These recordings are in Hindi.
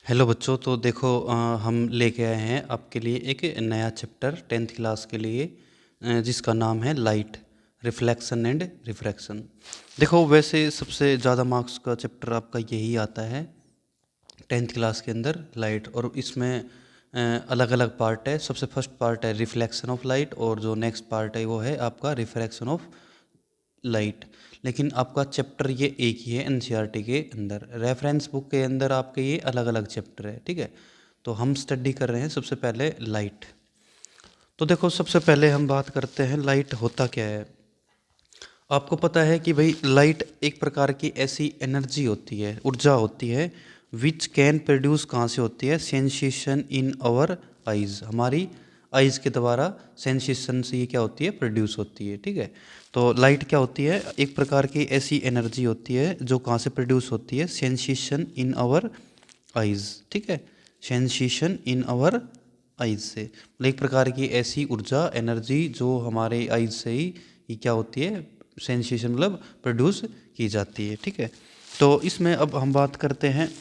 हेलो बच्चों, तो देखो हम लेके आए हैं आपके लिए एक नया चैप्टर 10th क्लास के लिए, जिसका नाम है लाइट, रिफ्लेक्शन एंड रिफ्रैक्शन। देखो, वैसे सबसे ज़्यादा मार्क्स का चैप्टर आपका यही आता है 10th क्लास के अंदर, लाइट। और इसमें अलग अलग पार्ट है। सबसे फर्स्ट पार्ट है रिफ्लेक्शन ऑफ लाइट, और जो नेक्स्ट पार्ट है वो है आपका रिफ्रैक्शन ऑफ लाइट। लेकिन आपका चैप्टर ये एक ही है एनसीईआरटी के अंदर। रेफरेंस बुक के अंदर आपके ये अलग अलग चैप्टर है, ठीक है। तो हम स्टडी कर रहे हैं सबसे पहले लाइट। तो देखो, सबसे पहले हम बात करते हैं लाइट होता क्या है। आपको पता है कि भाई लाइट एक प्रकार की ऐसी एनर्जी होती है, ऊर्जा होती है, विच कैन प्रोड्यूस, कहाँ से होती है, सेंसेशन इन आवर आइज़, हमारी आइज़ के द्वारा सेंसेशन से ये क्या होती है, प्रोड्यूस होती है, ठीक है। तो लाइट क्या होती है, एक प्रकार की ऐसी एनर्जी होती है जो कहाँ से प्रोड्यूस होती है, सेंसेशन इन आवर आइज़, ठीक है। सेंसेशन इन आवर आइज़ से, मतलब एक प्रकार की ऐसी ऊर्जा, एनर्जी जो हमारे आइज़ से ही ये क्या होती है, सेंसेशन मतलब प्रोड्यूस की जाती है, ठीक है। तो इसमें अब हम बात करते हैं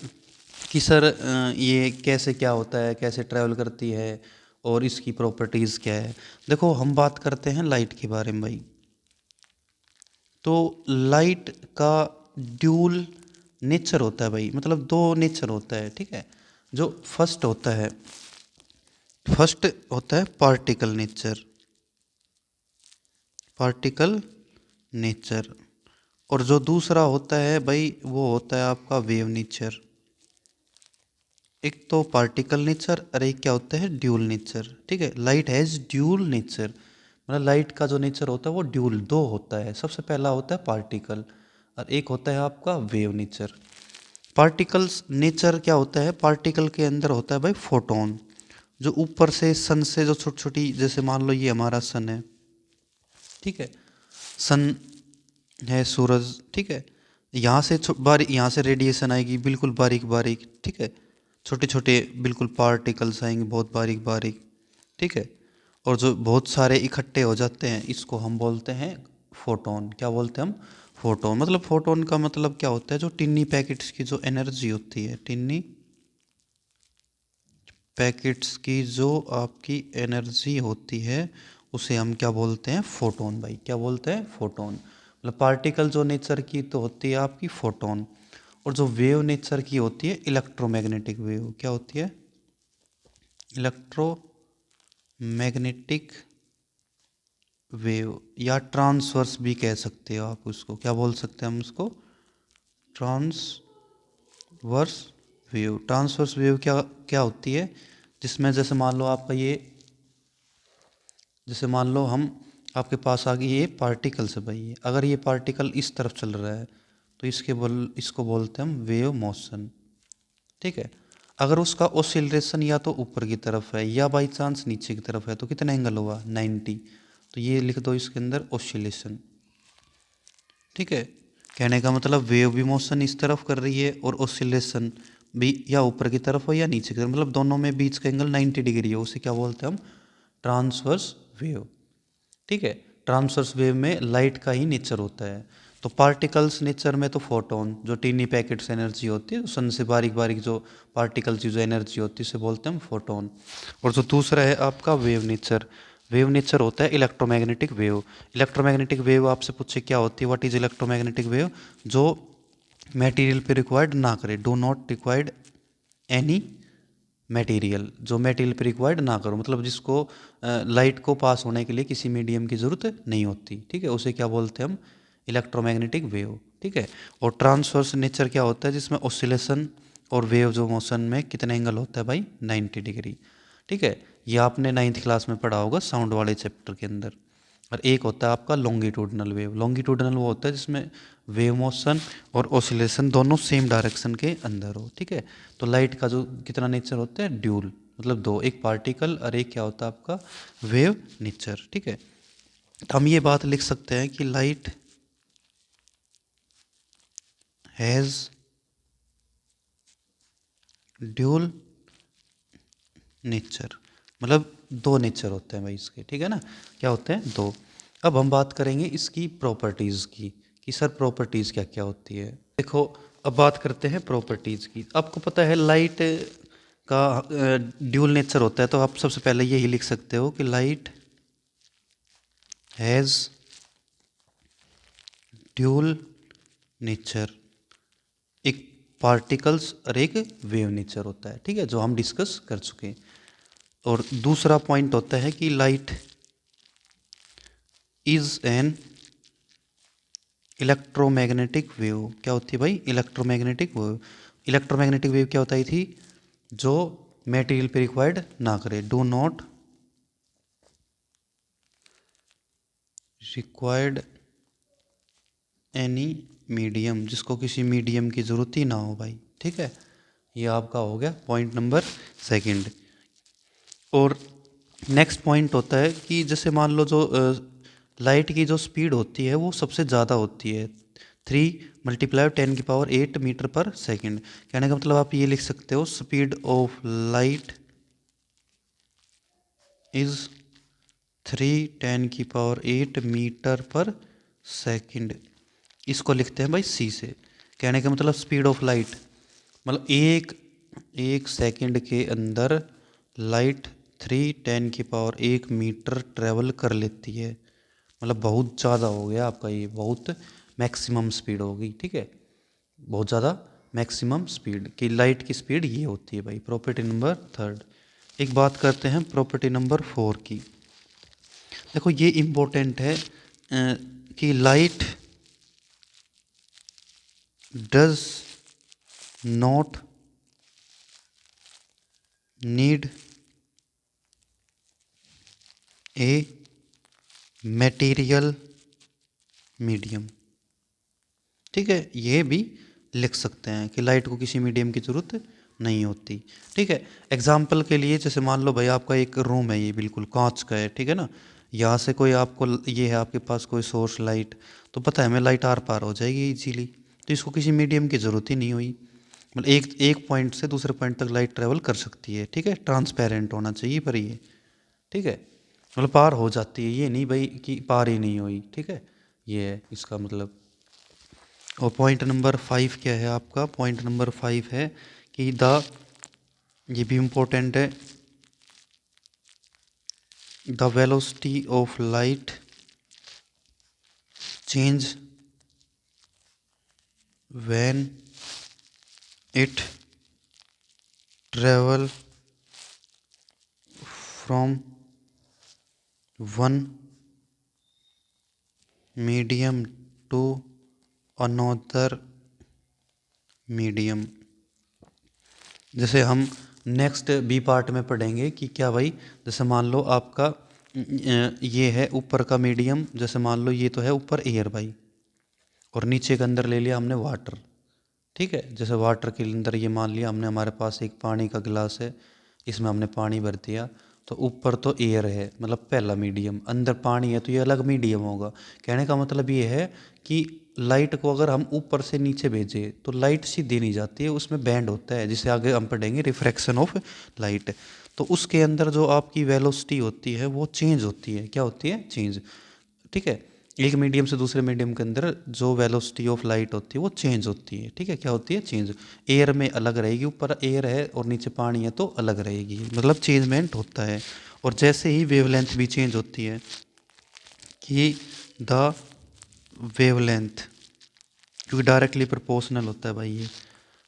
कि सर ये कैसे क्या होता है, कैसे ट्रैवल करती है और इसकी प्रॉपर्टीज़ क्या है। देखो, हम बात करते हैं लाइट के बारे में भाई। तो लाइट का ड्यूल नेचर होता है भाई, मतलब दो नेचर होता है, ठीक है। जो फर्स्ट होता है पार्टिकल नेचर, पार्टिकल नेचर। और जो दूसरा होता है भाई वो होता है आपका वेव नेचर। एक तो पार्टिकल नेचर और एक क्या होता है, ड्यूल नेचर, ठीक है। लाइट हैज़ ड्यूल नेचर, मतलब लाइट का जो नेचर होता है वो ड्यूल, दो होता है। सबसे पहला होता है पार्टिकल और एक होता है आपका वेव नेचर। पार्टिकल्स नेचर क्या होता है, पार्टिकल के अंदर होता है भाई फोटोन, जो ऊपर से सन से जो छोटी छोटी, जैसे मान लो ये हमारा सन है, ठीक है। सन है, सूरज, ठीक है। यहाँ से बारीक, यहाँ से रेडिएशन आएगी बिल्कुल बारीक बारीक, ठीक है। छोटे छोटे बिल्कुल पार्टिकल्स आएंगे, बहुत बारीक बारीक, ठीक है। और जो बहुत सारे इकट्ठे हो जाते हैं, इसको हम बोलते हैं फोटोन। क्या बोलते हैं हम, फोटोन। मतलब फोटोन का मतलब क्या होता है, जो टिन्नी पैकेट्स की जो एनर्जी होती है, टिन्नी पैकेट्स की जो आपकी एनर्जी होती है, उसे हम क्या बोलते हैं, फोटोन भाई। क्या बोलते हैं, फोटोन। मतलब पार्टिकल जो नेचर की तो होती है आपकी फोटोन, और जो वेव नेचर की होती है इलेक्ट्रोमैग्नेटिक वेव। क्या होती है, इलेक्ट्रोमैग्नेटिक वेव, या ट्रांसवर्स भी कह सकते हो आप उसको। क्या बोल सकते हैं हम उसको, ट्रांसवर्स वेव। ट्रांसवर्स वेव क्या क्या होती है, जिसमें जैसे मान लो आपका ये, जैसे मान लो हम, आपके पास आ गई ये पार्टिकल्स है भाई, ये अगर ये पार्टिकल इस तरफ चल रहा है तो इसको बोलते हैं हम वेव मोशन, ठीक है। अगर उसका ओसिलेशन या तो ऊपर की तरफ है या बाई चांस नीचे की तरफ है तो कितना एंगल होगा, 90। तो ये लिख दो इसके अंदर ओसिलेशन, ठीक है। कहने का मतलब वेव भी मोशन इस तरफ कर रही है और ओसिलेशन भी या ऊपर की तरफ हो या नीचे की तरफ, मतलब दोनों में बीच का एंगल 90 डिग्री है, उसे क्या बोलते हैं हम, ट्रांसवर्स वेव, ठीक है। ट्रांसवर्स वेव में लाइट का ही नेचर होता है। तो पार्टिकल्स नेचर में तो फोटोन, जो टीनी पैकेट्स एनर्जी होती है सन से बारीक बारीक जो पार्टिकल्स की जो एनर्जी होती है उसे बोलते हैं हम फोटोन। और जो दूसरा है आपका वेव नेचर, वेव नेचर होता है इलेक्ट्रोमैग्नेटिक वेव। इलेक्ट्रोमैग्नेटिक वेव आपसे पूछे क्या होती है, व्हाट इज इलेक्ट्रोमैग्नेटिक वेव, जो मटेरियल पे रिक्वायर्ड ना करे, do not required any material, जो मटेरियल पे रिक्वायर्ड ना करो, मतलब जिसको लाइट को पास होने के लिए किसी मीडियम की ज़रूरत नहीं होती, ठीक है, उसे क्या बोलते हैं हम, इलेक्ट्रोमैग्नेटिक वेव, ठीक है। और ट्रांसवर्स नेचर क्या होता है, जिसमें ऑसिलेशन और वेव जो मोशन में कितना एंगल होता है भाई, 90 डिग्री, ठीक है। ये आपने 9th क्लास में पढ़ा होगा साउंड वाले चैप्टर के अंदर। और एक होता है आपका लॉन्गिट्यूडनल वेव। लॉन्गिट्यूडनल वो होता है जिसमें वेव मोशन और ओसिलेशन दोनों सेम डायरेक्शन के अंदर हो, ठीक है। तो लाइट का जो कितना नेचर होता है, ड्यूल, मतलब दो, एक पार्टिकल और एक क्या होता है आपका वेव नेचर, ठीक है। तो हम ये बात लिख सकते हैं कि लाइट हैज़ ड्यूल नेचर, मतलब दो नेचर होते हैं भाई इसके, ठीक है ना। क्या होते हैं, दो। अब हम बात करेंगे इसकी प्रॉपर्टीज़ की, कि सर प्रॉपर्टीज़ क्या क्या होती है। देखो, अब बात करते हैं प्रॉपर्टीज़ की। आपको पता है लाइट का ड्यूल नेचर होता है, तो आप सबसे पहले यही लिख सकते हो कि लाइट हैज़ ड्यूल नेचर। एक पार्टिकल्स और एक वेव नेचर होता है, ठीक है, जो हम डिस्कस कर चुके हैं। और दूसरा पॉइंट होता है कि light is an electromagnetic wave. क्या होती है भाई? Electromagnetic wave. इलेक्ट्रोमैग्नेटिक वेव क्या होता थी? जो मटेरियल पे रिक्वायर्ड ना करे, do not required any medium, जिसको किसी मीडियम की ज़रूरत ही ना हो भाई, ठीक है। ये आपका हो गया पॉइंट नंबर सेकंड। और नेक्स्ट पॉइंट होता है कि जैसे मान लो जो लाइट की जो स्पीड होती है वो सबसे ज़्यादा होती है, 3 × 10⁸ मीटर पर सेकंड। कहने का मतलब आप ये लिख सकते हो, speed of light is 3 × 10⁸ metre per second. इसको लिखते हैं भाई सी से। कहने का मतलब स्पीड ऑफ लाइट मतलब एक सेकंड के अंदर लाइट 3 × 10⁸ ट्रेवल कर लेती है। मतलब बहुत ज़्यादा हो गया आपका, ये बहुत मैक्सिमम स्पीड होगी, ठीक है। बहुत ज़्यादा मैक्सिमम स्पीड की लाइट की स्पीड ये होती है भाई, प्रॉपर्टी नंबर थर्ड। एक बात करते हैं प्रॉपर्टी नंबर फोर की। देखो ये इम्पोर्टेंट है कि light does not need a material medium, ठीक है। ये भी लिख सकते हैं कि लाइट को किसी मीडियम की ज़रूरत नहीं होती, ठीक है। एग्जाम्पल के लिए जैसे मान लो भाई आपका एक रूम है, ये बिल्कुल कांच का है, ठीक है ना। यहाँ से कोई आपको ये है आपके पास कोई सोर्स लाइट, तो पता है हमें लाइट आर पार हो जाएगी इजीली, तो इसको किसी मीडियम की ज़रूरत ही नहीं हुई। मतलब एक एक पॉइंट से दूसरे पॉइंट तक लाइट ट्रेवल कर सकती है, ठीक है। ट्रांसपेरेंट होना चाहिए पर ये, ठीक है, मतलब पार हो जाती है, ये नहीं भाई कि पार ही नहीं हुई, ठीक है। ये है इसका मतलब। और पॉइंट नंबर 5 क्या है आपका? पॉइंट नंबर 5 है कि ये भी इम्पोर्टेंट है, the velocity of light change when it travel from one medium to another medium. जैसे हम नेक्स्ट बी पार्ट में पढ़ेंगे कि क्या भाई, जैसे मान लो आपका ये है ऊपर का मीडियम, जैसे मान लो ये तो है ऊपर एयर भाई, और नीचे के अंदर ले लिया हमने वाटर, ठीक है। जैसे वाटर के अंदर ये मान लिया हमने, हमारे पास एक पानी का गिलास है, इसमें हमने पानी भर दिया, तो ऊपर तो एयर है मतलब पहला मीडियम, अंदर पानी है तो ये अलग मीडियम होगा। कहने का मतलब ये है कि लाइट को अगर हम ऊपर से नीचे भेजें तो लाइट सीधी नहीं जाती है, उसमें बैंड होता है, जिसे आगे हम पढ़ेंगे रिफ्रैक्शन ऑफ लाइट। तो उसके अंदर जो आपकी वेलोसिटी होती है वो चेंज होती है। क्या होती है? चेंज, ठीक है। एक मीडियम से दूसरे मीडियम के अंदर जो वेलोसिटी ऑफ लाइट होती है वो चेंज होती है, ठीक है। क्या होती है? चेंज। एयर में अलग रहेगी, ऊपर एयर है और नीचे पानी है तो अलग रहेगी, मतलब चेंजमेंट होता है। और जैसे ही वेवलेंथ भी चेंज होती है कि द वेवलेंथ, क्योंकि डायरेक्टली प्रोपोर्शनल होता है भाई ये,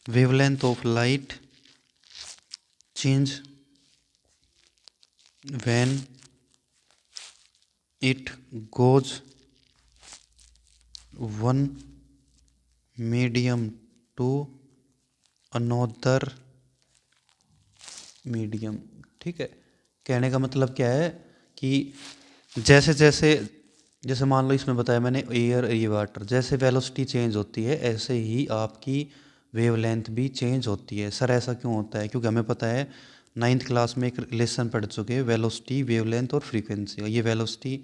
wavelength of light change when it goes one medium to another medium, ठीक है। कहने का मतलब क्या है कि जैसे जैसे जैसे मान लो इसमें बताया मैंने एयर, ये वाटर, जैसे वेलोसिटी चेंज होती है ऐसे ही आपकी वेवलेंथ भी चेंज होती है। सर ऐसा क्यों होता है? क्योंकि हमें पता है 9th क्लास में एक लेसन पढ़ चुके हैं, वेलोसिटी, वेवलेंथ और फ्रीक्वेंसी। ये वेलोसिटी,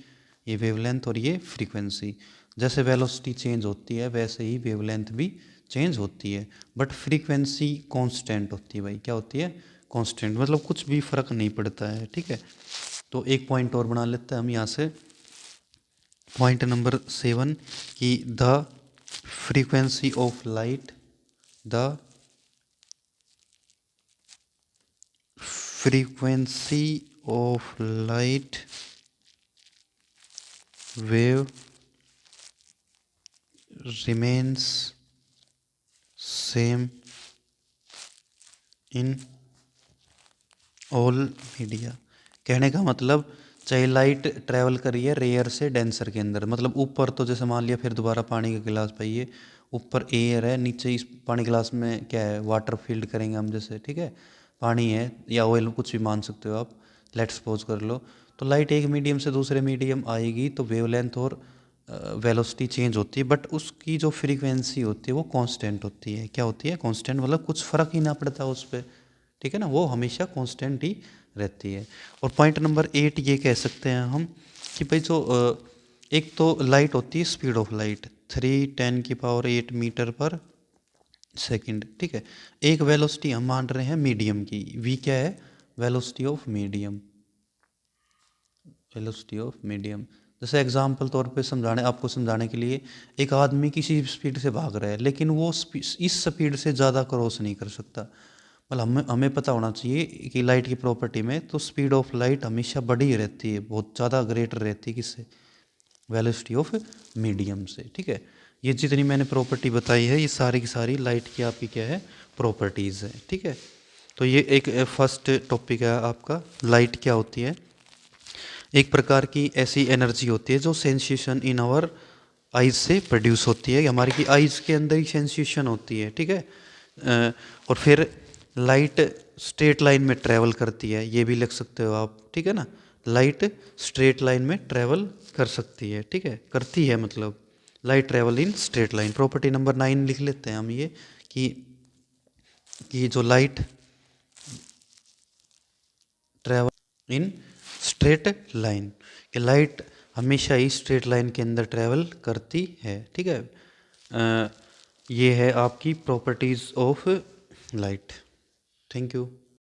ये वेवलेंथ और ये फ्रीक्वेंसी, जैसे वेलोसिटी चेंज होती है वैसे ही वेवलेंथ भी चेंज होती है, बट फ्रीक्वेंसी कांस्टेंट होती है भाई। क्या होती है? कांस्टेंट, मतलब कुछ भी फर्क नहीं पड़ता है, ठीक है। तो एक पॉइंट और बना लेते हैं हम यहाँ से, पॉइंट नंबर 7 कि the frequency of light, the frequency of light wave remains same in all media. कहने का मतलब चाहे लाइट ट्रैवल करिए रेयर से डेंसर के अंदर, मतलब ऊपर तो जैसे मान लिया, फिर दोबारा पानी का गिलास पाइए, ऊपर एयर है, नीचे इस पानी गिलास में क्या है, वाटर फील्ड करेंगे हम जैसे, ठीक है, पानी है या ऑयल, कुछ भी मान सकते हो आप, लेट्स सपोज कर लो। तो लाइट एक मीडियम से दूसरे मीडियम आएगी तो वेवलेंथ और वेलोसिटी चेंज होती है, बट उसकी जो फ्रीक्वेंसी होती है वो कांस्टेंट होती है। क्या होती है? कांस्टेंट, मतलब कुछ फ़र्क ही ना पड़ता उस पर, ठीक है ना, वो हमेशा कांस्टेंट ही रहती है। और पॉइंट नंबर 8 ये कह सकते हैं हम कि भाई जो एक तो लाइट होती है, speed of light 3×10⁸ metre per second, ठीक है। एक वेलोसिटी हम मान रहे हैं मीडियम की, वी क्या है? Velocity of medium, velocity of medium. जैसे एग्जांपल तौर पे समझाने, आपको समझाने के लिए, एक आदमी किसी स्पीड से भाग रहा है लेकिन वो इस स्पीड से ज़्यादा क्रॉस नहीं कर सकता। मतलब हमें हमें पता होना चाहिए कि लाइट की प्रॉपर्टी में तो स्पीड ऑफ लाइट हमेशा बड़ी ही रहती है, बहुत ज़्यादा ग्रेटर रहती है किससे? वेलोसिटी ऑफ मीडियम से, ठीक है। ये जितनी मैंने प्रॉपर्टी बताई है ये सारी की सारी लाइट की आपकी क्या है? प्रॉपर्टीज़ है, ठीक है। तो ये एक फर्स्ट टॉपिक है आपका, लाइट क्या होती है। एक प्रकार की ऐसी एनर्जी होती है जो सेंसेशन इन आवर आइज से प्रोड्यूस होती है, हमारी की आइज के अंदर ही सेंसेशन होती है, ठीक है। और फिर लाइट स्ट्रेट लाइन में ट्रैवल करती है, ये भी लिख सकते हो आप, ठीक है ना। लाइट स्ट्रेट लाइन में ट्रैवल कर सकती है, ठीक है, करती है, मतलब light travel in straight line. Property number 9 लिख लेते हैं हम ये कि जो light travel in straight line, कि लाइट हमेशा ही स्ट्रेट लाइन के अंदर ट्रैवल करती है, ठीक है। ये है आपकी properties of light. Thank you.